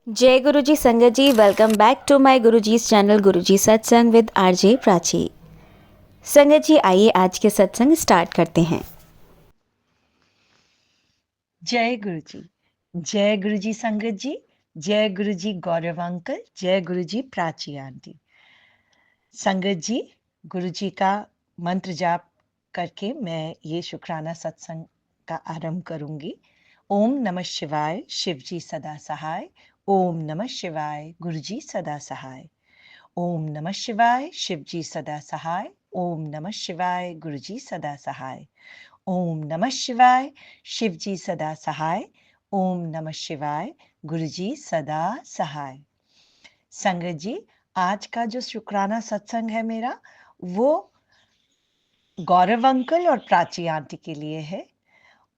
जय गुरु जी संगत जी, welcome back to my Guruji's channel Guruji सत्संग विद आरजे प्राची। संगत जी, आइए आज के सत्संग स्टार्ट करते हैं। जय गुरु जी। जय गुरु जी संगत जी। जय गुरु जी गौरव अंकल। जय गुरु जी प्राची आंटी। संगत जी, गुरु जी का मंत्र जाप करके मैं ये शुक्राना सत्संग का आरंभ करूंगी। ओम नमः शिवाय, शिव जी सदा सहाय। ओम नमः शिवाय, गुरु जी सदा सहाय। ओम नमः शिवाय, शिव जी सदा सहाय। ओम नमः शिवाय, गुरु जी सदा सहाय। ओम नमः शिवाय, शिव जी सदा सहाय। ओम नमः शिवाय, गुरु जी सदा सहाय। संगत जी, आज का जो शुक्राना सत्संग है मेरा, वो गौरव अंकल और प्राची आंटी के लिए है।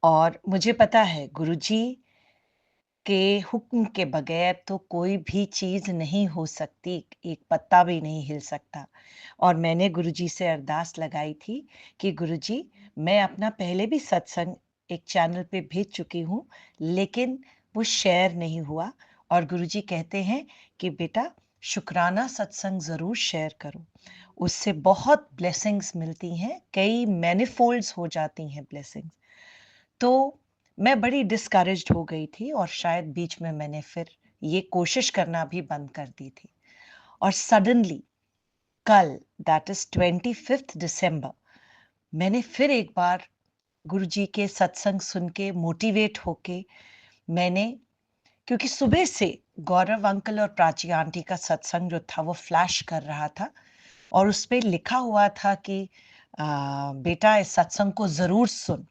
और मुझे पता है गुरुजी के हुक्म के बगैर तो कोई भी चीज नहीं हो सकती, एक पत्ता भी नहीं हिल सकता। और मैंने गुरुजी से अरदास लगाई थी कि गुरुजी, मैं अपना पहले भी सत्संग एक चैनल पे भेज चुकी हूँ, लेकिन वो शेयर नहीं हुआ। और गुरुजी कहते हैं कि बेटा, शुक्राना सत्संग जरूर शेयर करो, उससे बहुत ब्लेसिंग्स मिलती हैं, कई मैनिफोल्ड्स हो जाती हैं ब्लेसिंग्स। तो मैं बड़ी डिस्करेज्ड हो गई थी और शायद बीच में मैंने फिर ये कोशिश करना भी बंद कर दी थी। और सडनली कल, दैट इज 25 दिसंबर, मैंने फिर एक बार गुरुजी के सत्संग सुन के मोटिवेट होके मैंने, क्योंकि सुबह से गौरव अंकल और प्राची आंटी का सत्संग जो था वो फ्लैश कर रहा था और उस पे लिखा हुआ था कि बेटा इस सत्संग को जरूर सुन।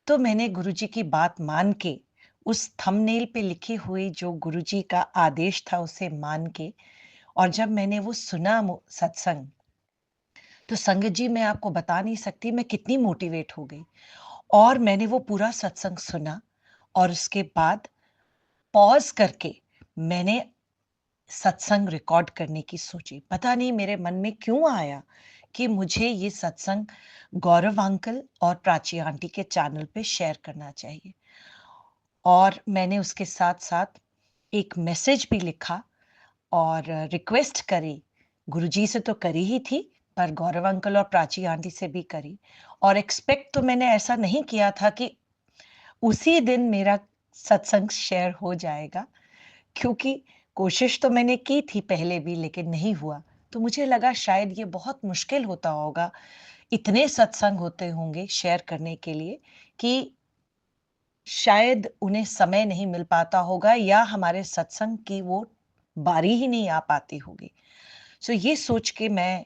तो मैंने गुरुजी की बात मान के, उस थंबनेल पे लिखी हुई जो गुरुजी का आदेश था उसे मान के, और जब मैंने वो सुना सत्संग, तो संगत जी मैं आपको बता नहीं सकती मैं कितनी मोटिवेट हो गई। और मैंने वो पूरा सत्संग सुना और उसके बाद पॉज करके मैंने सत्संग रिकॉर्ड करने की सोची। पता नहीं मेरे मन में क्यों आया कि मुझे ये सत्संग गौरव अंकल और प्राची आंटी के चैनल पे शेयर करना चाहिए। और मैंने उसके साथ साथ एक मैसेज भी लिखा और रिक्वेस्ट करी। गुरुजी से तो करी ही थी, पर गौरव अंकल और प्राची आंटी से भी करी। और एक्सपेक्ट तो मैंने ऐसा नहीं किया था कि उसी दिन मेरा सत्संग शेयर हो जाएगा, क्योंकि कोशिश तो मैंने की थी पहले भी लेकिन नहीं हुआ। तो मुझे लगा शायद ये बहुत मुश्किल होता होगा, इतने सत्संग होते होंगे शेयर करने के लिए कि शायद उन्हें समय नहीं मिल पाता होगा या हमारे सत्संग की वो बारी ही नहीं आ पाती होगी। सो ये सोच के मैं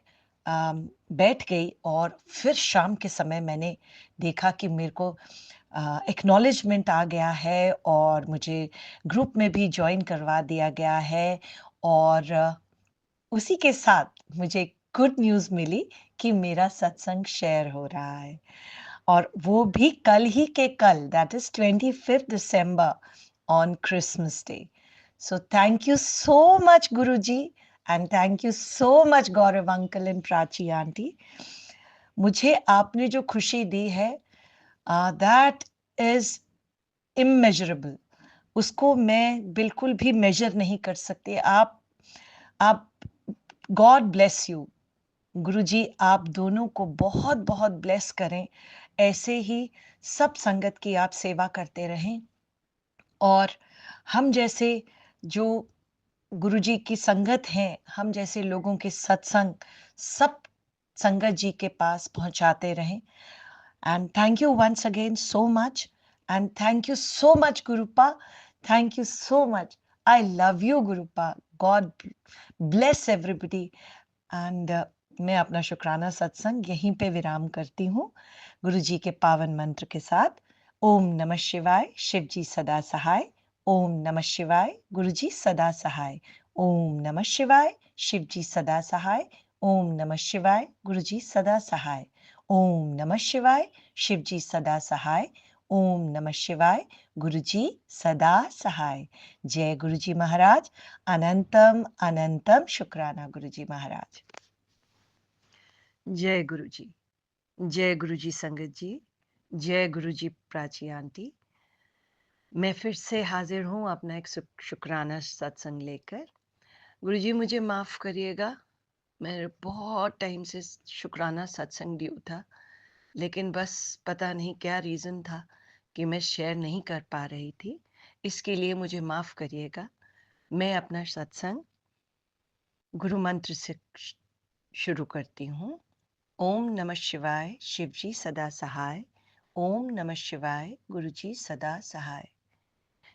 बैठ गई और फिर शाम के समय मैंने देखा कि मेरे को एक्नॉलेजमेंट आ गया है और मुझे ग्रुप में भी जॉइन करवा दिया गया है। और उसी के साथ मुझे गुड न्यूज़ मिली कि मेरा सत्संग शेयर हो रहा है, और वो भी कल ही के कल, that is 25 December on Christmas day. So thank you so much Guruji, and thank you so much Gaurav uncle and Prachi aunty. मुझे आपने जो खुशी दी है, दैट इज इमेजरेबल। उसको मैं बिल्कुल भी मेजर नहीं कर सकती। आप गॉड ब्लेस यू गुरुजी, आप दोनों को बहुत बहुत ब्लेस करें। ऐसे ही सब संगत की आप सेवा करते रहें। और हम जैसे जो गुरुजी की संगत हैं, हम जैसे लोगों के सत्संग सब संगत जी के पास पहुंचाते रहें। And thank you once again so much, and thank you so much Gurupa. Thank you so much. I love you Gurupa. God bless everybody. And मैं अपना शुक्राना सत्संग यहीं पे विराम करती हूँ गुरु जी के पावन मंत्र के साथ। ओम नमः शिवाय, शिव जी सदा सहाय। ओम नमः शिवाय, गुरु जी सदा सहाय। ओम नमः शिवाय, शिव जी सदा सहाय। ओम नमः शिवाय, गुरु जी सदा सहाय। ओम नमः शिवाय, शिव जी सदा सहाय। ओम नमः शिवाय, गुरु जी सदा सहाय। जय गुरु जी महाराज। अनंतम अनंतम शुक्राना गुरु जी महाराज। जय गुरु जी। जय गुरु जी संगत जी। जय गुरु जी प्राची आंटी। मैं फिर से हाज़िर हूँ अपना एक शुक्राना सत्संग लेकर। गुरुजी मुझे माफ़ करिएगा, मैं बहुत टाइम से शुक्राना सत्संग ड्यू था, लेकिन बस पता नहीं क्या रीज़न था कि मैं शेयर नहीं कर पा रही थी। इसके लिए मुझे माफ़ करिएगा। मैं अपना सत्संग गुरु मंत्र से शुरू करती हूँ। ओम नमः शिवाय, शिव जी सदा सहाय। ओम नमः शिवाय, गुरु जी सदा सहाय।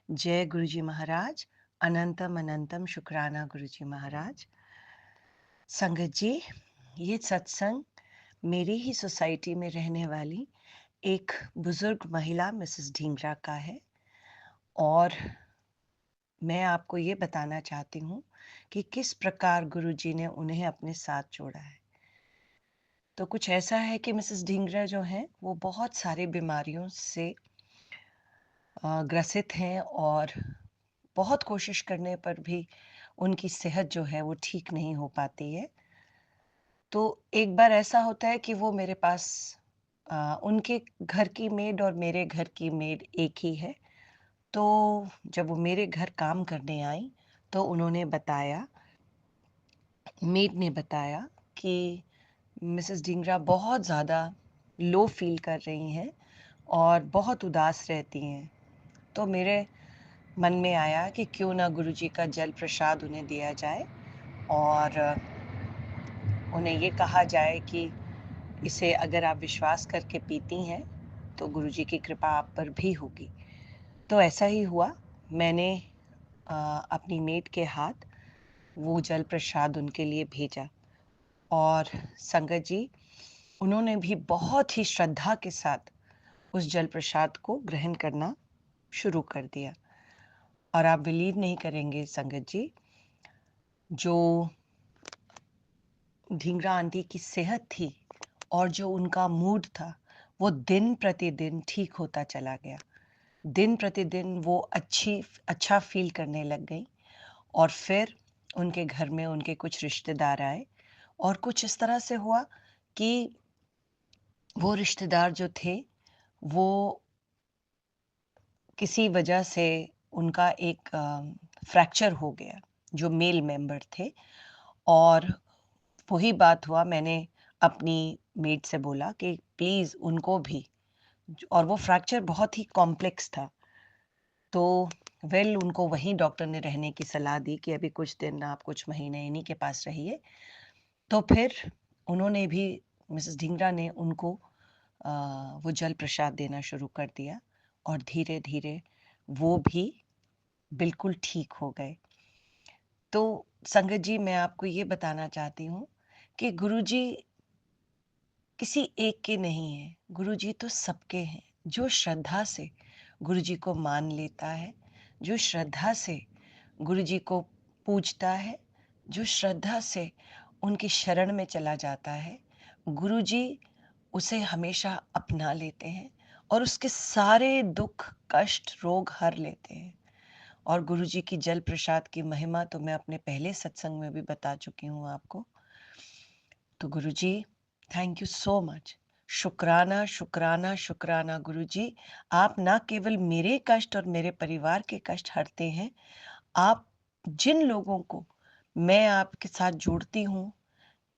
जय गुरुजी महाराज, अनंतम अनंतम शुक्राना गुरुजी महाराज। संगत जी, ये सत्संग मेरी ही सोसाइटी में रहने वाली एक बुजुर्ग महिला मिसेस ढींगरा का है और मैं आपको ये बताना चाहती हूँ कि किस प्रकार गुरुजी ने उन्हें अपने साथ जोड़ा है। तो कुछ ऐसा है कि मिसेस ढींगरा जो हैं वो बहुत सारी बीमारियों से ग्रसित हैं और बहुत कोशिश करने पर भी उनकी सेहत जो है वो ठीक नहीं हो पाती है। तो एक बार ऐसा होता है कि वो मेरे पास उनके घर की मेड और मेरे घर की मेड एक ही है। तो जब वो मेरे घर काम करने आई तो उन्होंने बताया, मेड ने बताया कि मिसेस ढींगरा बहुत ज़्यादा लो फ़ील कर रही हैं और बहुत उदास रहती हैं। तो मेरे मन में आया कि क्यों ना गुरुजी का जल प्रसाद उन्हें दिया जाए और उन्हें ये कहा जाए कि इसे अगर आप विश्वास करके पीती हैं तो गुरुजी की कृपा आप पर भी होगी। तो ऐसा ही हुआ। मैंने अपनी मेड के हाथ वो जल प्रसाद उनके लिए भेजा और संगत जी, उन्होंने भी बहुत ही श्रद्धा के साथ उस जल प्रसाद को ग्रहण करना शुरू कर दिया। और आप बिलीव नहीं करेंगे संगत जी, जो ढींगरा आंटी की सेहत थी और जो उनका मूड था, वो दिन प्रतिदिन ठीक होता चला गया। दिन प्रतिदिन वो अच्छा फ़ील करने लग गईं और फिर उनके घर में उनके कुछ रिश्तेदार आए और कुछ इस तरह से हुआ कि वो रिश्तेदार जो थे, वो किसी वजह से उनका एक फ्रैक्चर हो गया, जो मेल मेंबर थे और वही बात हुआ। मैंने अपनी मेड से बोला कि प्लीज़ उनको भी, और वो फ्रैक्चर बहुत ही कॉम्प्लेक्स था। तो उनको वहीं डॉक्टर ने रहने की सलाह दी कि अभी कुछ दिन आप कुछ महीने इन्हीं के पास रहिए। तो फिर उन्होंने भी, मिसेस ढींगरा ने उनको वो जल प्रसाद देना शुरू कर दिया और धीरे-धीरे वो भी बिल्कुल ठीक हो गए। तो संगत जी, मैं आपको ये बताना चाहती हूँ कि गुरुजी किसी एक के नहीं हैं, गुरुजी तो सबके हैं। जो श्रद्धा से गुरुजी को मान लेता है, जो श्रद्धा से गुरुजी को पूजता है, जो श्रद्धा से उनकी शरण में चला जाता है, गुरुजी उसे हमेशा अपना लेते हैं और उसके सारे दुख, कष्ट, रोग हर लेते हैं। और गुरुजी की जल प्रसाद की महिमा तो मैं अपने पहले सत्संग में भी बता चुकी हूँ आपको। तो गुरुजी, थैंक यू सो मच। शुक्राना, शुक्राना, शुक्राना गुरुजी। आप ना केवल मेरे कष्ट और मेरे परिवार के कष्ट हरते हैं, आप जिन लोगों को मैं आपके साथ जोड़ती हूँ,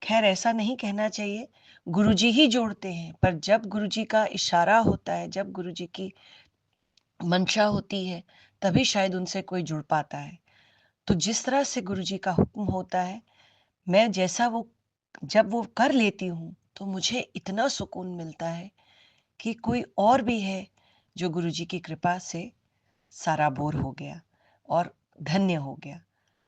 खैर ऐसा नहीं कहना चाहिए, गुरुजी ही जोड़ते हैं, पर जब गुरुजी का इशारा होता है, जब गुरुजी की मंशा होती है, तभी शायद उनसे कोई जुड़ पाता है। तो जिस तरह से गुरुजी का हुक्म होता है, मैं जैसा वो जब वो कर लेती हूँ, तो मुझे इतना सुकून मिलता है कि कोई और भी है जो गुरुजी की कृपा से साराबोर हो गया और धन्य हो गया।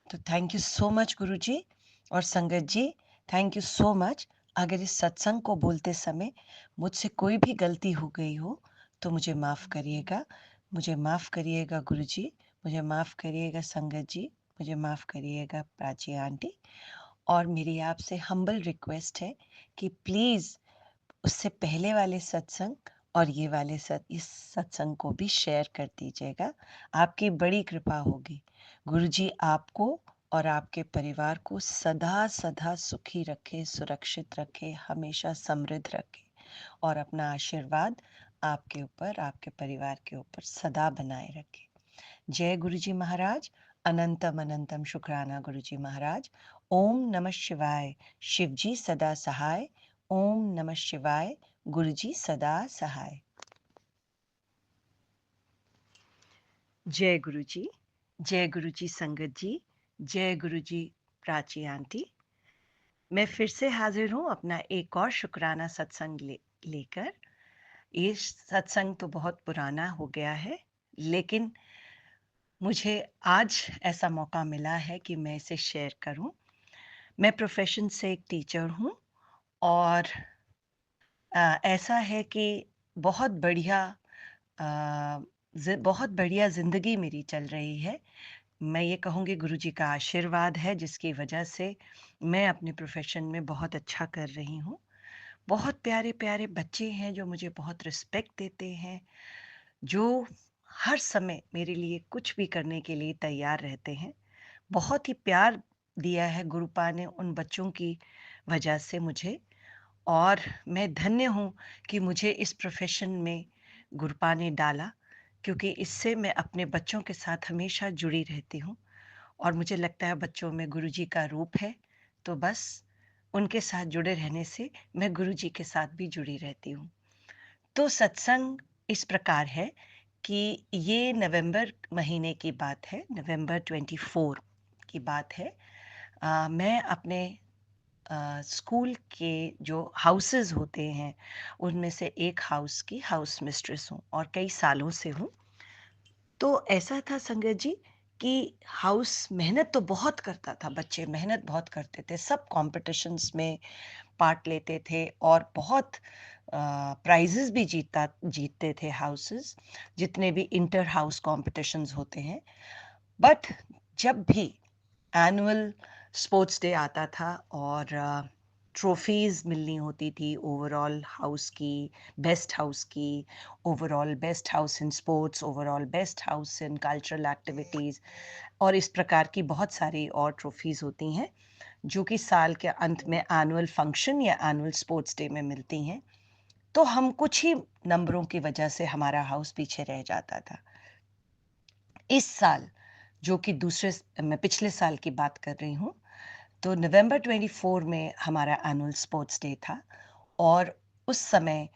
तो थैंक यू सो मच गुरुजी। और संगत जी, थैंक यू सो मच। अगर इस सत्संग को बोलते समय मुझसे कोई भी गलती हो गई हो तो मुझे माफ़ करिएगा। मुझे माफ़ करिएगा गुरुजी, मुझे माफ़ करिएगा संगत जी, मुझे माफ़ करिएगा प्राची आंटी। और मेरी आपसे हम्बल रिक्वेस्ट है कि प्लीज़ उससे पहले वाले सत्संग और ये वाले इस सत्संग को भी शेयर कर दीजिएगा। आपकी बड़ी कृपा होगी। गुरुजी आपको और आपके परिवार को सदा सदा सुखी रखे, सुरक्षित रखे, हमेशा समृद्ध रखे और अपना आशीर्वाद आपके ऊपर, आपके परिवार के ऊपर सदा बनाए रखे। जय गुरुजी महाराज, अनंतम अनंतम शुक्राना गुरुजी महाराज। ओम नमः शिवाय, शिवजी सदा सहाय। ओम नमः शिवाय, गुरुजी सदा सहाय। जय गुरुजी, जय गुरुजी संगत जी, जय गुरुजी प्राची आंटी। मैं फिर से हाजिर हूँ अपना एक और शुक्राना सत्संग लेकर। ये सत्संग तो बहुत पुराना हो गया है, लेकिन मुझे आज ऐसा मौका मिला है कि मैं इसे शेयर करूं। मैं प्रोफेशन से एक टीचर हूं और ऐसा है कि बहुत बढ़िया बहुत बढ़िया ज़िंदगी मेरी चल रही है। मैं ये कहूँगी गुरुजी का आशीर्वाद है, जिसकी वजह से मैं अपने प्रोफेशन में बहुत अच्छा कर रही हूँ। बहुत प्यारे-प्यारे बच्चे हैं जो मुझे बहुत रिस्पेक्ट देते हैं, जो हर समय मेरे लिए कुछ भी करने के लिए तैयार रहते हैं। बहुत ही प्यार दिया है गुरुपा ने उन बच्चों की वजह से मुझे, और मैं धन्य हूँ कि मुझे इस प्रोफ़ेशन में गुरुपा ने डाला, क्योंकि इससे मैं अपने बच्चों के साथ हमेशा जुड़ी रहती हूँ और मुझे लगता है बच्चों में गुरुजी का रूप है, तो बस उनके साथ जुड़े रहने से मैं गुरुजी के साथ भी जुड़ी रहती हूँ। तो सत्संग इस प्रकार है कि ये नवंबर महीने की बात है, नवंबर 24 की बात है। मैं अपने स्कूल के जो हाउसेस होते हैं, उनमें से एक हाउस की हाउस मिस्ट्रेस हूँ और कई सालों से हूँ। तो ऐसा था संगत जी कि हाउस मेहनत तो बहुत करता था, बच्चे मेहनत बहुत करते थे, सब कॉम्पिटिशन्स में पार्ट लेते थे और बहुत प्राइजेस भी जीतते थे हाउसेस, जितने भी इंटर हाउस कॉम्पिटिशन्स होते हैं। बट जब भी एनुअल स्पोर्ट्स डे आता था और ट्रॉफीज मिलनी होती थी, ओवरऑल हाउस की, बेस्ट हाउस की, overall best house in sports, overall best house in cultural activities, और इस प्रकार की बहुत सारी और ट्रॉफीज होती हैं जो कि साल के अंत में एनुअल फंक्शन या एनुअल स्पोर्ट्स डे में मिलती हैं। तो हम कुछ ही नंबरों की वजह से हमारा हाउस पीछे रह जाता था। इस साल, जो कि मैं पिछले साल की बात कर रही हूँ, तो नवंबर 24 में हमारा एनुअल स्पोर्ट्स डे था और उस समय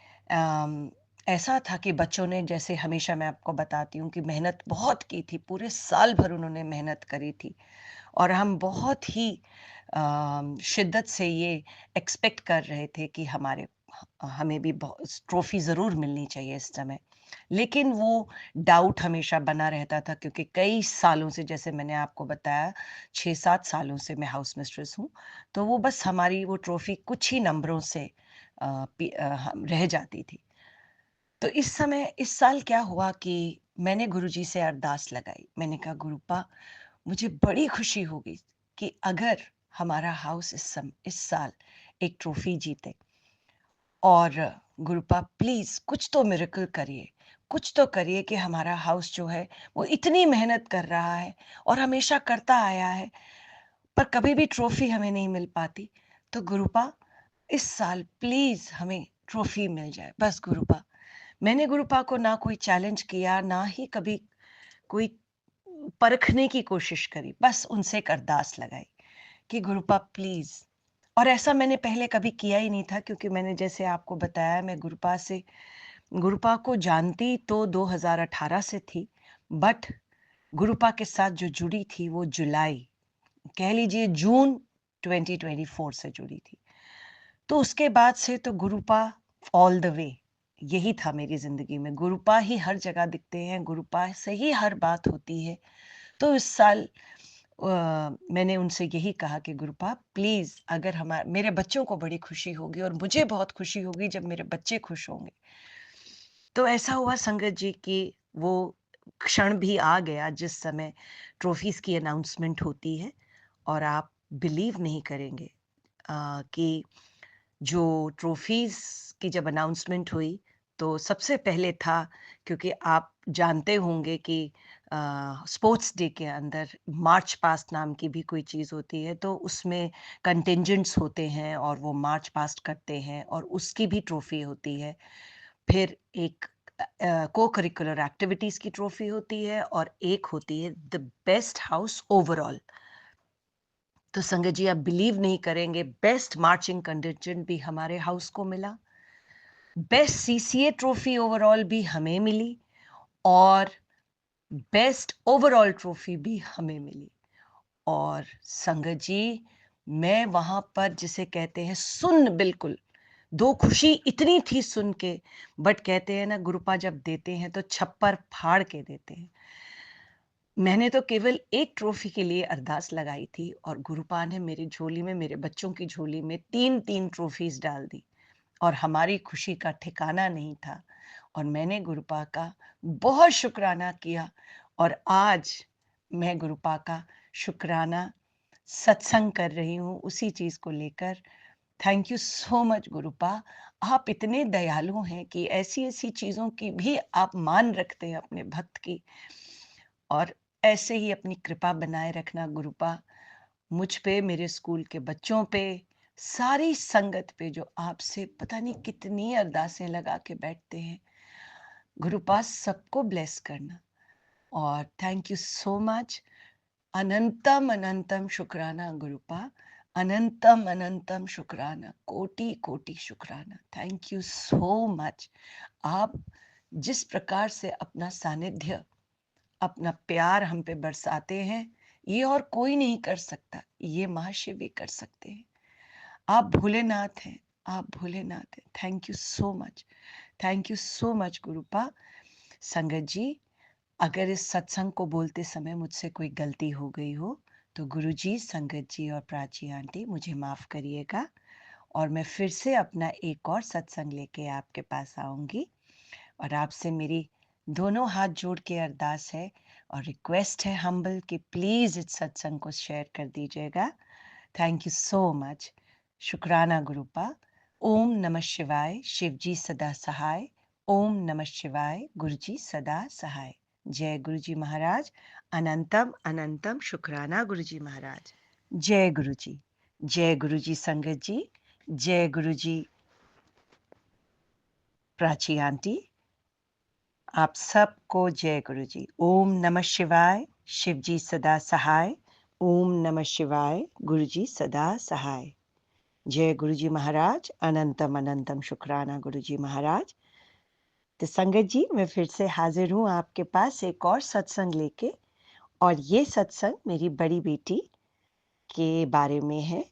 ऐसा था कि बच्चों ने, जैसे हमेशा मैं आपको बताती हूँ, कि मेहनत बहुत की थी, पूरे साल भर उन्होंने मेहनत करी थी और हम बहुत ही शिद्दत से ये एक्सपेक्ट कर रहे थे कि हमें भी ट्रॉफी ज़रूर मिलनी चाहिए इस समय। लेकिन वो डाउट हमेशा बना रहता था, क्योंकि कई सालों से, जैसे मैंने आपको बताया, 6-7 सालों से मैं हाउस मिस्ट्रेस हूँ, तो वो बस हमारी वो ट्रॉफी कुछ ही नंबरों से रह जाती थी। तो इस साल क्या हुआ कि मैंने गुरुजी से अरदास लगाई। मैंने कहा, गुरुपा, मुझे बड़ी खुशी होगी कि अगर हमारा हाउस इस साल एक ट्रॉफी जीते, और गुरुपा प्लीज कुछ तो मिरेकल करिए, कुछ तो करिए कि हमारा हाउस जो है वो इतनी मेहनत कर रहा है और हमेशा करता आया है, पर कभी भी ट्रॉफी हमें नहीं मिल पाती। तो गुरुपा, इस साल प्लीज हमें ट्रॉफी मिल जाए, बस गुरुपा। मैंने गुरुपा को ना कोई चैलेंज किया, ना ही कभी कोई परखने की कोशिश करी, बस उनसे एक अरदास लगाई कि गुरुपा प्लीज। और ऐसा मैंने पहले कभी किया ही नहीं था, क्योंकि मैंने, जैसे आपको बताया, मैं गुरुपा को जानती तो 2018 से थी, बट गुरुपा के साथ जो जुड़ी थी वो जुलाई, कह लीजिए जून 2024 से जुड़ी थी। तो उसके बाद से तो गुरुपा ऑल द वे, यही था मेरी जिंदगी में। गुरुपा ही हर जगह दिखते हैं, गुरुपा से ही हर बात होती है। तो इस साल मैंने उनसे यही कहा कि गुरुपा प्लीज, अगर मेरे बच्चों को बड़ी खुशी होगी और मुझे बहुत खुशी होगी जब मेरे बच्चे खुश होंगे। तो ऐसा हुआ संगत जी कि वो क्षण भी आ गया जिस समय ट्रॉफीज की अनाउंसमेंट होती है, और आप बिलीव नहीं करेंगे कि जो ट्रॉफीज की जब अनाउंसमेंट हुई, तो सबसे पहले था, क्योंकि आप जानते होंगे कि स्पोर्ट्स डे के अंदर मार्च पास्ट नाम की भी कोई चीज़ होती है, तो उसमें कंटिजेंट्स होते हैं और वो मार्च पास्ट करते हैं और उसकी भी ट्रॉफी होती है। फिर एक को करिकुलर एक्टिविटीज की ट्रॉफी होती है और एक होती है द बेस्ट हाउस ओवरऑल। तो संगत जी, आप बिलीव नहीं करेंगे, बेस्ट मार्चिंग कंटिजेंट भी हमारे हाउस को मिला, बेस्ट सीसीए ट्रॉफी ओवरऑल भी हमें मिली और बेस्ट ओवरऑल ट्रॉफी भी हमें मिली। और संगत जी, मैं वहां पर जिसे कहते हैं सुन, बिल्कुल दो खुशी इतनी थी सुन के, बट कहते हैं ना गुरुपा जब देते हैं तो छप्पर फाड़ के देते हैं। मैंने तो केवल एक ट्रॉफी के लिए अरदास लगाई थी और गुरुपा ने मेरी झोली में, मेरे बच्चों की झोली में 3-3 ट्रॉफीज डाल दी और हमारी खुशी का ठिकाना नहीं था। और मैंने गुरुपा का बहुत शुक्राना किया और आज मैं गुरुपा का शुक्राना सत्संग कर रही हूँ उसी चीज को लेकर। थैंक यू सो मच गुरुपा, आप इतने दयालु हैं कि ऐसी ऐसी चीजों की भी आप मान रखते हैं अपने भक्त की, और ऐसे ही अपनी कृपा बनाए रखना गुरुपा, मुझ पे, मेरे स्कूल के बच्चों पे, सारी संगत पे जो आपसे पता नहीं कितनी अरदासें लगा के बैठते हैं। गुरुपा सबको ब्लेस करना और थैंक यू सो मच। अनंतम अनंतम शुक्राना गुरुपा, अनंतम अनंतम शुक्राना, कोटि कोटि शुक्राना। Thank you so much. आप जिस प्रकार से अपना सानिध्य, अपना प्यार हम पे बरसाते हैं, ये और कोई नहीं कर सकता, ये महाशिव भी कर सकते हैं। आप भोलेनाथ हैं, आप भोलेनाथ हैं। Thank you so much, thank you so much गुरुपा। संगत जी, अगर इस सत्संग को बोलते समय मुझसे कोई गलती हो गई हो तो गुरुजी, संगत जी और प्राची आंटी मुझे माफ करिएगा और मैं फिर से अपना एक और सत्संग लेके आपके पास आऊंगी। और आपसे मेरी दोनों हाथ जोड़ के अरदास है और रिक्वेस्ट है हम्बल कि प्लीज इस सत्संग को शेयर कर दीजिएगा। Thank you so much. शुक्राना गुरुपा। ओम नमः शिवाय, शिवजी सदा सहाय। ओम नमः शिवाय, गुरुजी सदा सहाय। जय गुरुजी महाराज। अनंतम अनंतम शुक्राना गुरुजी महाराज। जय गुरुजी, जय गुरुजी संगत जी, जय गुरुजी प्राची आंटी, आप सबको जय गुरुजी। ओम नमः शिवाय, शिवजी सदा सहाय। ओम नमः शिवाय, गुरुजी सदा सहाय। जय गुरुजी महाराज। अनंतम अनंतम शुक्राना गुरुजी महाराज। तो संगत जी, मैं फिर से हाजिर हूँ आपके पास एक और सत्संग लेके, और ये सत्संग मेरी बड़ी बेटी के बारे में है।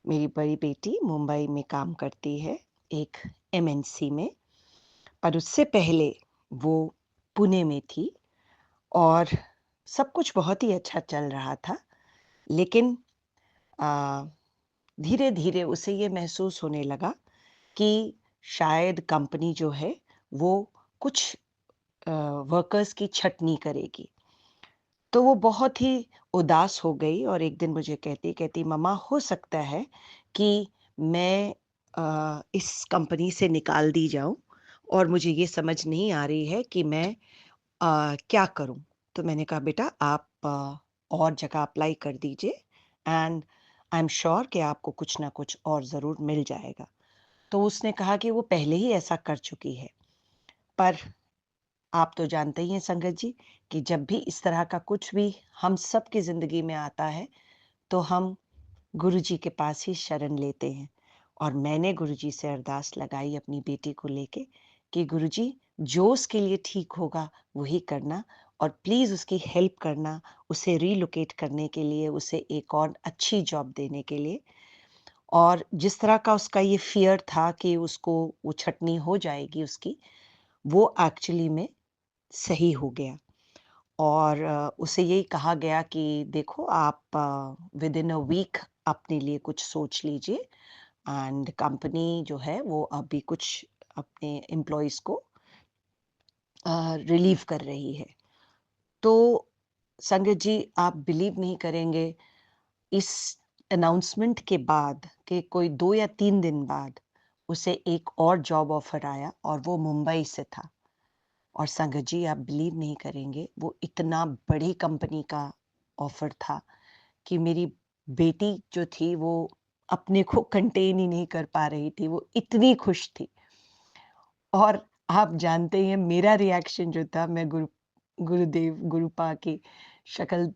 मेरी बड़ी बेटी मुंबई में काम करती है एक एमएनसी में, पर उससे पहले वो पुणे में थी और सब कुछ बहुत ही अच्छा चल रहा था। लेकिन धीरे धीरे उसे ये महसूस होने लगा कि शायद कंपनी जो है वो कुछ वर्कर्स की छटनी करेगी। तो वो बहुत ही उदास हो गई और एक दिन मुझे कहती कहती, मम्मा हो सकता है कि मैं इस कंपनी से निकाल दी जाऊं और मुझे ये समझ नहीं आ रही है कि मैं क्या करूं। तो मैंने कहा बेटा आप और जगह अप्लाई कर दीजिए एंड आई एम श्योर कि आपको कुछ ना कुछ और ज़रूर मिल जाएगा। तो उसने कहा कि वो पहले ही ऐसा कर चुकी है। पर आप तो जानते ही हैं संगत जी कि जब भी इस तरह का कुछ भी हम सब की ज़िंदगी में आता है तो हम गुरुजी के पास ही शरण लेते हैं। और मैंने गुरुजी से अरदास लगाई अपनी बेटी को लेके कि गुरुजी जो उसके लिए ठीक होगा वही करना और प्लीज़ उसकी हेल्प करना, उसे रीलोकेट करने के लिए, उसे एक और अच्छी जॉब देने के लिए। और जिस तरह का उसका ये फ़ियर था कि उसको वो छटनी हो जाएगी उसकी, वो एक्चुअली में सही हो गया। और उसे यही कहा गया कि देखो आप विद इन अ वीक अपने लिए कुछ सोच लीजिए एंड कंपनी जो है वो अभी कुछ अपने एम्प्लॉयज़ को रिलीव कर रही है। तो संगत जी, आप बिलीव नहीं करेंगे, इस अनाउंसमेंट के बाद के कोई 2 या 3 दिन बाद उसे एक और जॉब ऑफर आया और वो मुंबई से था। और संगत जी, आप बिलीव नहीं करेंगे, वो इतना बड़ी कंपनी का ऑफर था कि मेरी बेटी जो थी वो अपने को कंटेन ही नहीं कर पा रही थी, वो इतनी खुश थी। और आप जानते ही हैं मेरा रिएक्शन जो था, मैं गुरुदेव, गुरुपा की शक्ल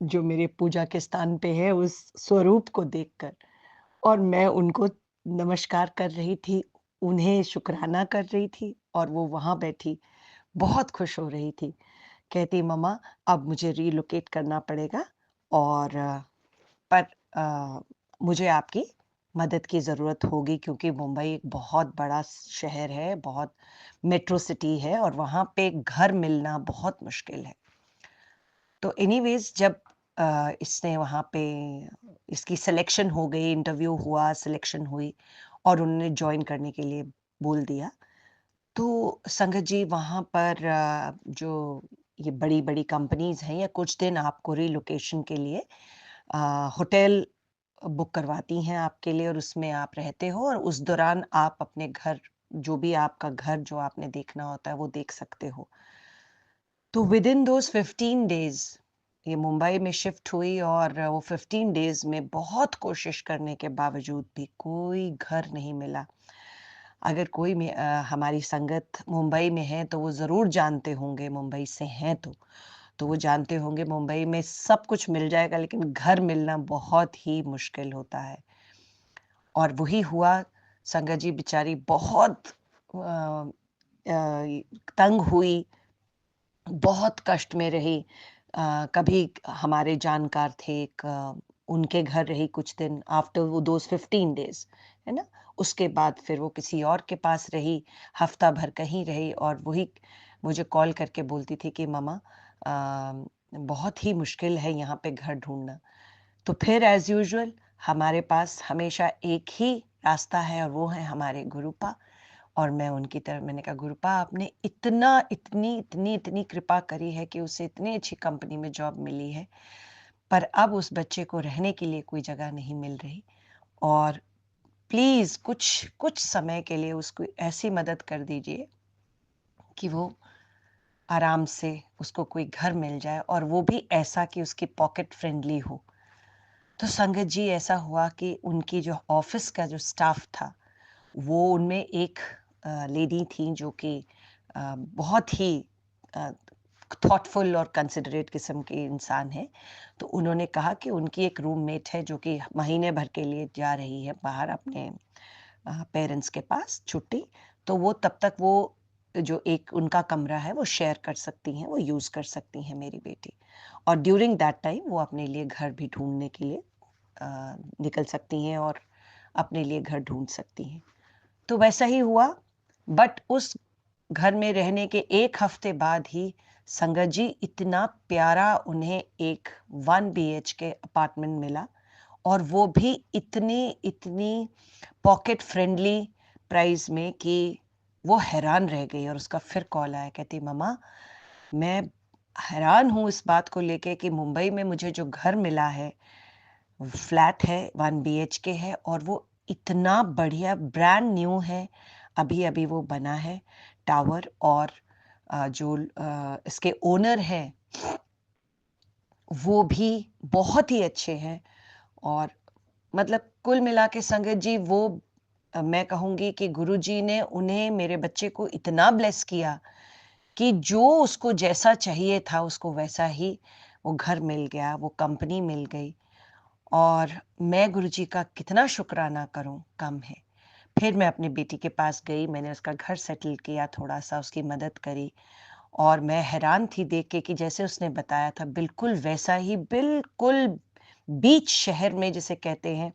जो मेरे पूजा के स्थान पे है, उस स्वरूप को देखकर, और मैं उनको नमस्कार कर रही थी, उन्हें शुकराना कर रही थी, और वो वहाँ बैठी बहुत खुश हो रही थी। कहती, मम्मा अब मुझे रिलोकेट करना पड़ेगा, और पर मुझे आपकी मदद की ज़रूरत होगी, क्योंकि मुंबई एक बहुत बड़ा शहर है, बहुत मेट्रो सिटी है, और वहाँ पे घर मिलना बहुत मुश्किल है। तो एनीवेज़ जब इसने वहाँ पे इसकी सिलेक्शन हो गई, इंटरव्यू हुआ, सिलेक्शन हुई, और उन्होंने जॉइन करने के लिए बोल दिया। तो संगत जी वहाँ पर जो ये बड़ी-बड़ी कंपनीज़ हैं, या कुछ दिन आपको रिलोकेशन के लिए होटल बुक करवाती हैं आपके लिए, और उसमें आप रहते हो, और उस दौरान आप अपने घर, जो भी आपका घर जो आपने देखना होता है, वो देख सकते हो। तो विदिन दोज़ 15 डेज़ ये मुंबई में शिफ्ट हुई, और वो 15 डेज़ में बहुत कोशिश करने के बावजूद भी कोई घर नहीं मिला। अगर कोई हमारी संगत मुंबई में है, तो वो ज़रूर जानते होंगे, मुंबई से हैं तो वो जानते होंगे मुंबई में सब कुछ मिल जाएगा, लेकिन घर मिलना बहुत ही मुश्किल होता है। और वही हुआ, संगत जी बेचारी बहुत तंग हुई, बहुत कष्ट में रही। कभी हमारे जानकार थे, एक उनके घर रही कुछ दिन, आफ्टर वो दोज़ 15 डेज़, है ना? उसके बाद फिर वो किसी और के पास रही, हफ्ता भर कहीं रही, और वही मुझे कॉल करके बोलती थी कि मम्मा बहुत ही मुश्किल है यहाँ पे घर ढूँढना। तो फिर एज़ यूजुअल हमारे पास हमेशा एक ही रास्ता है, और वो है हमारे गुरुपा। और मैं उनकी तरफ, मैंने कहा, गुरुपा आपने इतनी कृपा करी है कि उसे इतनी अच्छी कंपनी में जॉब मिली है, पर अब उस बच्चे को रहने के लिए कोई जगह नहीं मिल रही, और प्लीज़ कुछ कुछ समय के लिए उसको ऐसी मदद कर दीजिए कि वो आराम से, उसको कोई घर मिल जाए, और वो भी ऐसा कि उसकी पॉकेट फ्रेंडली हो। तो संगत जी ऐसा हुआ कि उनकी जो ऑफ़िस का जो स्टाफ था, वो उनमें एक लेडी थी जो कि बहुत ही अ, थॉटफुल और कंसिडरेट किस्म की इंसान है। तो उन्होंने कहा कि उनकी एक रूममेट है जो कि महीने भर के लिए जा रही है बाहर अपने पेरेंट्स के पास छुट्टी, तो वो तब तक वो जो एक उनका कमरा है वो शेयर कर सकती हैं, वो यूज़ कर सकती हैं मेरी बेटी। और ड्यूरिंग दैट टाइम वो अपने लिए घर भी ढूँढने के लिए निकल सकती हैं, और अपने लिए घर ढूँढ सकती हैं। तो वैसा ही हुआ, बट उस घर में रहने के 1 हफ्ते बाद ही संगत जी इतना प्यारा उन्हें एक 1 बीएचके अपार्टमेंट मिला, और वो भी इतनी पॉकेट फ्रेंडली प्राइस में कि वो हैरान रह गई, और उसका फिर कॉल आया, कहती, मम्मा मैं हैरान हूँ इस बात को लेके कि मुंबई में मुझे जो घर मिला है, फ्लैट है, 1 बीएचके है, और वो इतना बढ़िया ब्रांड न्यू है, अभी-अभी वो बना है टावर, और इसके ओनर हैं, वो भी बहुत ही अच्छे हैं, और मतलब कुल मिला के संगत जी वो मैं कहूँगी कि गुरुजी ने उन्हें, मेरे बच्चे को इतना ब्लेस किया कि जो उसको जैसा चाहिए था, उसको वैसा ही वो घर मिल गया, वो कंपनी मिल गई, और मैं गुरुजी का कितना शुक्राना करूँ, कम है। फिर मैं अपनी बेटी के पास गई, मैंने उसका घर सेटल किया, थोड़ा-सा उसकी मदद करी, और मैं हैरान थी देख के कि जैसे उसने बताया था, बिल्कुल वैसा ही, बिल्कुल बीच शहर में जिसे कहते हैं,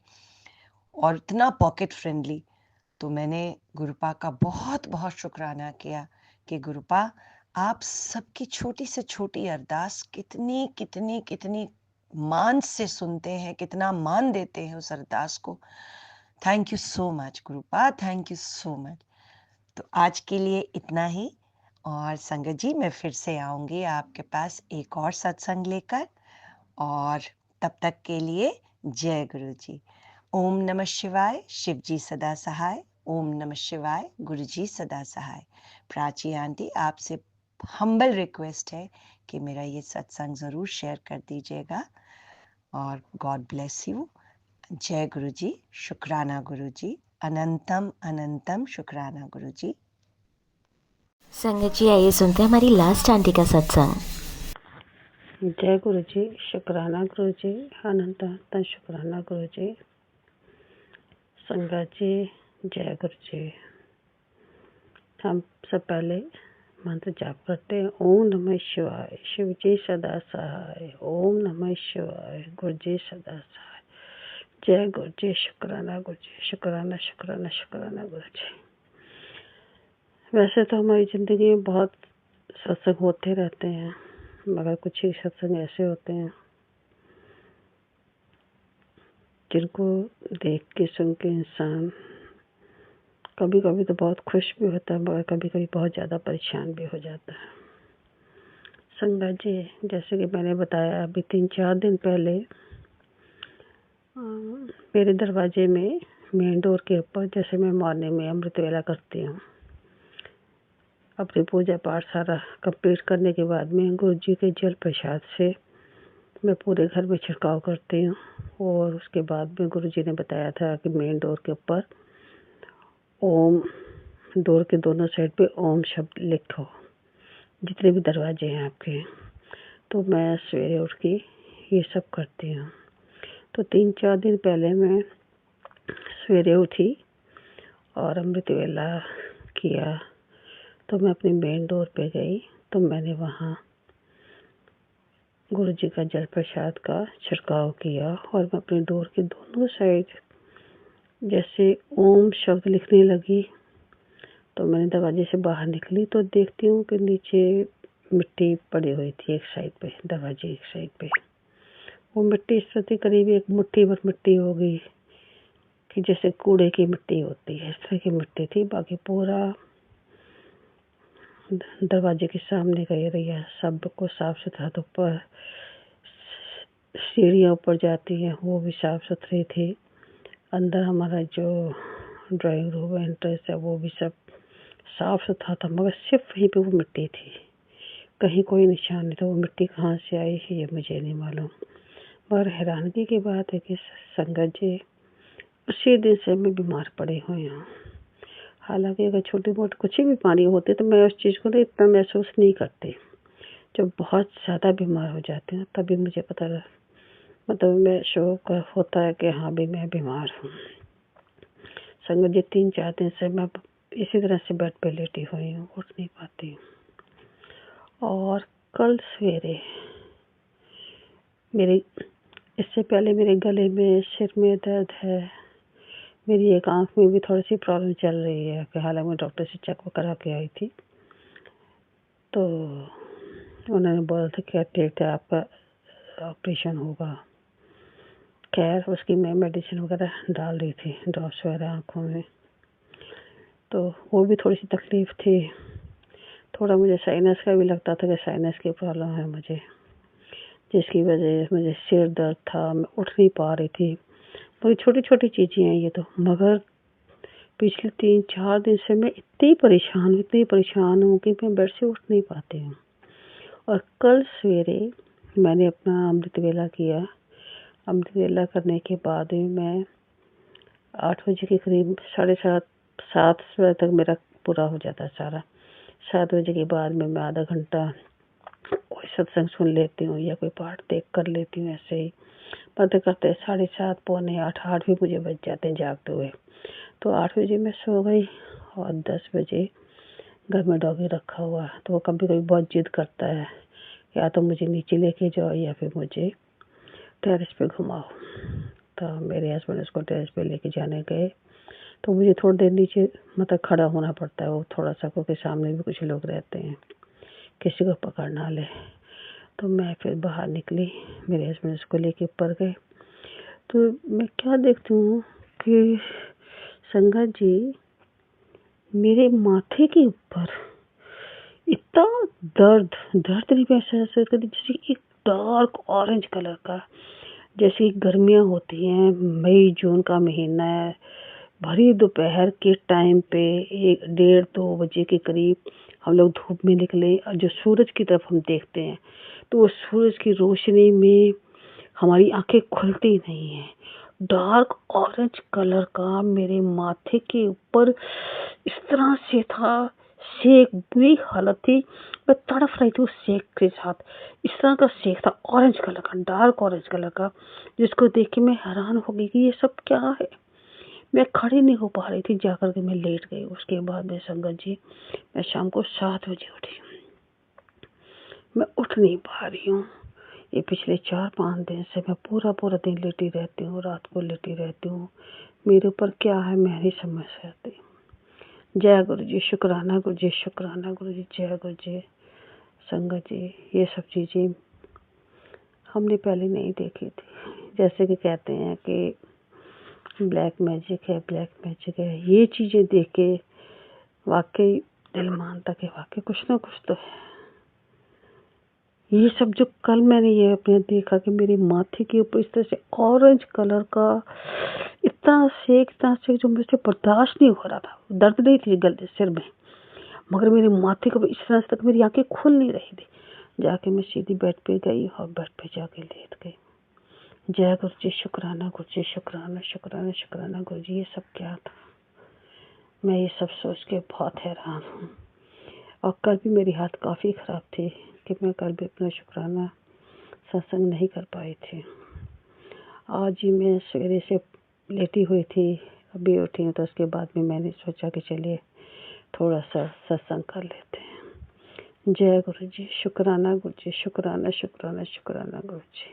और इतना पॉकेट फ्रेंडली। तो मैंने गुरुपा का बहुत-बहुत शुकराना किया कि गुरुपा आप सबकी छोटी से छोटी अरदास कितनी मान से सुनते हैं, कितना मान देते हैं उस अरदास को। Thank you so much Gurupa, thank you so much. तो आज के लिए इतना ही, और संगत जी मैं फिर से आऊँगी आपके पास एक और सत्संग लेकर, और तब तक के लिए जय गुरु जी। ओम नमः शिवाय, शिव जी सदा सहाय। ओम नमः शिवाय, गुरु जी सदा सहाय। प्राची आंटी आपसे हम्बल रिक्वेस्ट है कि मेरा ये सत्संग ज़रूर शेयर कर दीजिएगा, और गॉड ब्लेस यू। जय गुरु जी, शुक्राना गुरु जी, अनंतम अनंतम शुक्राना गुरु जी। संगत जी आइए सुनते हैं हमारी लास्ट आंटी का सत्संग। जय गुरु जी, शुक्राना गुरु जी, अनंत अनंत शुक्राना गुरु जी। संगत जी, जय गुरु जी। हम सब पहले मंत्र जाप करते हैं। ओम नमः शिवाय, शिव जी सदा सहाय। ओम नमः शिवाय, गुरु जी सदा सहाय। जय गुरु जी, शुक्राना गुरु जी, शुक्राना शुक्राना शुक्राना गुरु जी। वैसे तो हमारी जिंदगी में बहुत सत्संग होते रहते हैं, मगर कुछ ही सत्संग ऐसे होते हैं जिनको देख के सुन के इंसान कभी कभी तो बहुत खुश भी होता है, मगर कभी कभी बहुत ज़्यादा परेशान भी हो जाता है। संगत जी, जैसे कि मैंने बताया अभी 3-4 दिन पहले मेरे दरवाजे में मेन डोर के ऊपर, जैसे मैं मॉर्निंग में अमृत वेला करती हूँ, अपनी पूजा पाठ सारा कंप्लीट करने के बाद में गुरु जी के जल प्रसाद से मैं पूरे घर में छिड़काव करती हूँ। और उसके बाद में गुरु जी ने बताया था कि मेन डोर के ऊपर ओम, डोर के दोनों साइड पे ओम शब्द लिखो, जितने भी दरवाजे हैं आपके। तो मैं सवेरे उठ के ये सब करती हूँ। तो 3-4 दिन पहले मैं सवेरे उठी और अमृत वेला किया। तो मैं अपनी मेन डोर पे गई, तो मैंने वहाँ गुरु जी का जल प्रसाद का छिड़काव किया और मैं अपनी डोर के दोनों साइड जैसे ओम शब्द लिखने लगी। तो मैंने दरवाजे से बाहर निकली तो देखती हूँ कि नीचे मिट्टी पड़ी हुई थी एक साइड पे, दरवाजे एक साइड पे। वो मिट्टी इस तरह थी, करीब एक मुट्ठी भर मिट्टी होगी कि जैसे कूड़े की मिट्टी होती है, इस तरह की मिट्टी थी। बाकी पूरा दरवाजे के सामने का एरिया सबको साफ सुथरा, तो ऊपर सीढ़ियाँ ऊपर जाती हैं वो भी साफ सुथरी थी। अंदर हमारा जो ड्राइंग रूम एंट्रेंस है वो भी सब साफ सुथरा था, मगर सिर्फ वहीं पे वो मिट्टी थी, कहीं कोई निशान नहीं था। वो मिट्टी कहाँ से आई है ये मुझे नहीं मालूम। मगर हैरानगी की बात है कि संगत जी, उसी दिन से मैं बीमार पड़ी हुई हूँ। हालांकि अगर छोटी मोटी कुछ ही बीमारी होती तो मैं उस चीज़ को इतना महसूस नहीं करती। जब बहुत ज़्यादा बीमार हो जाती हूँ तभी मुझे पता मतलब मैं शौक होता है कि हाँ भी मैं बीमार हूँ। संगत जी, 3-4 दिन से मैं इसी तरह से बेड पे लेटी हुई हूँ, उठ नहीं पाती हूँ। और कल सवेरे इससे पहले मेरे गले में, सिर में दर्द है, मेरी एक आंख में भी थोड़ी सी प्रॉब्लम चल रही है कि हालांकि मैं डॉक्टर से चेक करा के आई थी। तो उन्होंने बोला था कि ठीक है, आपका ऑपरेशन होगा। खैर उसकी मैं मेडिसिन वगैरह डाल रही थी, ड्रॉप्स वगैरह आँखों में। तो वो भी थोड़ी सी तकलीफ़ थी। थोड़ा मुझे साइनस का भी लगता था कि साइनस की प्रॉब्लम है मुझे, जिसकी वजह से मुझे सिर दर्द था, मैं उठ नहीं पा रही थी। बड़ी छोटी छोटी चीज़ें हैं ये तो, मगर पिछले 3-4 दिन से मैं इतनी परेशान हूँ कि मैं बेड से उठ नहीं पाती हूँ। और कल सवेरे मैंने अपना अमृत वेला किया। अमृत वेला करने के बाद में मैं 8 बजे के करीब, 7:30 बजे तक मेरा पूरा हो जाता है सारा। 7 बजे के बाद में मैं आधा घंटा कोई सत्संग सुन लेती हूँ या कोई पाठ देख कर लेती हूँ। ऐसे ही पढ़ते करते 7:30, पौने 8 भी मुझे बज जाते हैं जागते हुए। तो 8 बजे मैं सो गई और 10 बजे घर में डॉगी रखा हुआ है, तो वो कभी कभी बहुत जिद करता है, या तो मुझे नीचे लेके जाओ या फिर मुझे टेरेस पे घुमाओ। तो मेरे हस्बैंड उसको टेरेस पे लेके जाने गए, तो मुझे थोड़ी देर नीचे मतलब खड़ा होना पड़ता है, वो थोड़ा सा, क्योंकि सामने भी कुछ लोग रहते हैं, किसी को पकड़ ना ले। तो मैं फिर बाहर निकली, मेरे हस्बैंड उसको लेके ऊपर गए। तो मैं क्या देखती हूँ कि संगत जी, मेरे माथे के ऊपर इतना दर्द नहीं महसूस करती, जैसे एक डार्क ऑरेंज कलर का, जैसे गर्मियाँ होती हैं, मई जून का महीना है, भरी दोपहर के टाइम पे 1-1:30-2 बजे के करीब हम लोग धूप में निकले और जो सूरज की तरफ हम देखते हैं तो वो सूरज की रोशनी में हमारी आंखें खुलती नहीं है। डार्क ऑरेंज कलर का मेरे माथे के ऊपर इस तरह से था, सेक बुरी हालत थी। मैं तड़फ रही थी उस सेक के साथ। इस तरह का सेक था, ऑरेंज कलर का, डार्क ऑरेंज कलर का, जिसको देख के मैं हैरान हो गई कि ये सब क्या है। मैं खड़ी नहीं हो पा रही थी, जाकर के मैं लेट गई। उसके बाद में संगत जी, मैं शाम को 7 बजे उठी। मैं उठ नहीं पा रही हूँ। ये पिछले 4-5 दिन से मैं पूरा दिन लेटी रहती हूँ, रात को लेटी रहती हूँ। मेरे ऊपर क्या है मैं नहीं समझ सकती। जय गुरु जी, शुक्राना गुरु जी, शुक्राना गुरु जी, जय गुरु जी। संगत जी, ये सब चीज़ें हमने पहले नहीं देखी थी। जैसे कि कहते हैं कि ब्लैक मैजिक है, ब्लैक मैजिक है। ये चीज़ें देख के वाकई दिल मानता कि वाकई कुछ ना कुछ तो है। ये सब जो कल मैंने ये अपने देखा कि मेरी माथे के ऊपर इस तरह से ऑरेंज कलर का इतना सेक जो मुझसे बर्दाश्त नहीं हो रहा था। दर्द नहीं थी गले सिर में, मगर मेरी माथे के ऊपर इस तरह तक मेरी आंखें खुल नहीं रही थी। जाके मैं सीधी बेड पे गई और बेड पे जाके लेट गई। जय गुरु जी, शुक्राना गुरु जी, शुक्राना शुक्राना शुक्राना गुरु जी। ये सब क्या था? मैं ये सब सोच के बहुत हैरान हूँ। और कल भी मेरी हालत काफ़ी ख़राब थी कि मैं कल भी अपना शुक्राना सत्संग नहीं कर पाई थी। आज ही मैं सवेरे से लेटी हुई थी, अभी उठी हूँ, तो उसके बाद में मैंने सोचा कि चलिए थोड़ा सा सत्संग कर लेते हैं। जय गुरु जी, शुक्राना गुरु जी, शुक्राना शुक्राना शुक्राना गुरु जी,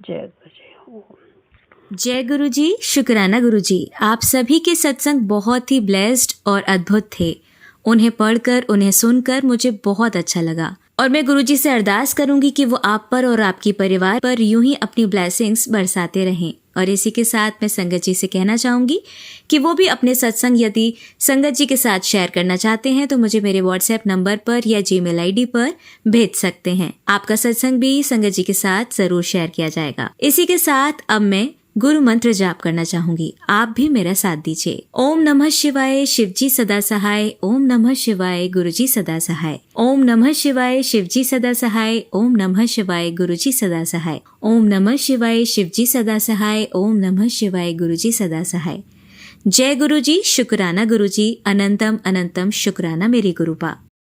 जय गुरु जी। ओम। जय गुरु जी, शुक्राना गुरु जी। आप सभी के सत्संग बहुत ही ब्लेस्ड और अद्भुत थे। उन्हें पढ़कर, उन्हें सुनकर मुझे बहुत अच्छा लगा और मैं गुरु जी से अरदास करूंगी कि वो आप पर और आपकी परिवार पर यूं ही अपनी ब्लेसिंग्स बरसाते रहें। और इसी के साथ मैं संगत जी से कहना चाहूंगी कि वो भी अपने सत्संग यदि संगत जी के साथ शेयर करना चाहते हैं तो मुझे मेरे व्हाट्सएप नंबर पर या जीमेल आईडी पर भेज सकते हैं। आपका सत्संग भी संगत जी के साथ जरूर शेयर किया जाएगा। इसी के साथ अब मैं गुरु मंत्र जाप करना चाहूंगी, आप भी मेरा साथ दीजिए। ओम नमः शिवाय, शिवजी सदा सहाय। ओम नमः शिवाय, गुरुजी सदा सहाय। ओम नमः शिवाय, शिवजी सदा सहाय। ओम नमः शिवाय, गुरुजी सदा सहाय। ओम नमः शिवाय, शिवजी सदा सहाय। ओम नमः शिवाय, गुरुजी सदा सहाय। जय गुरु जी, शुक्राना गुरु जी, अनंतम अनंतम शुक्राना मेरी गुरुपा।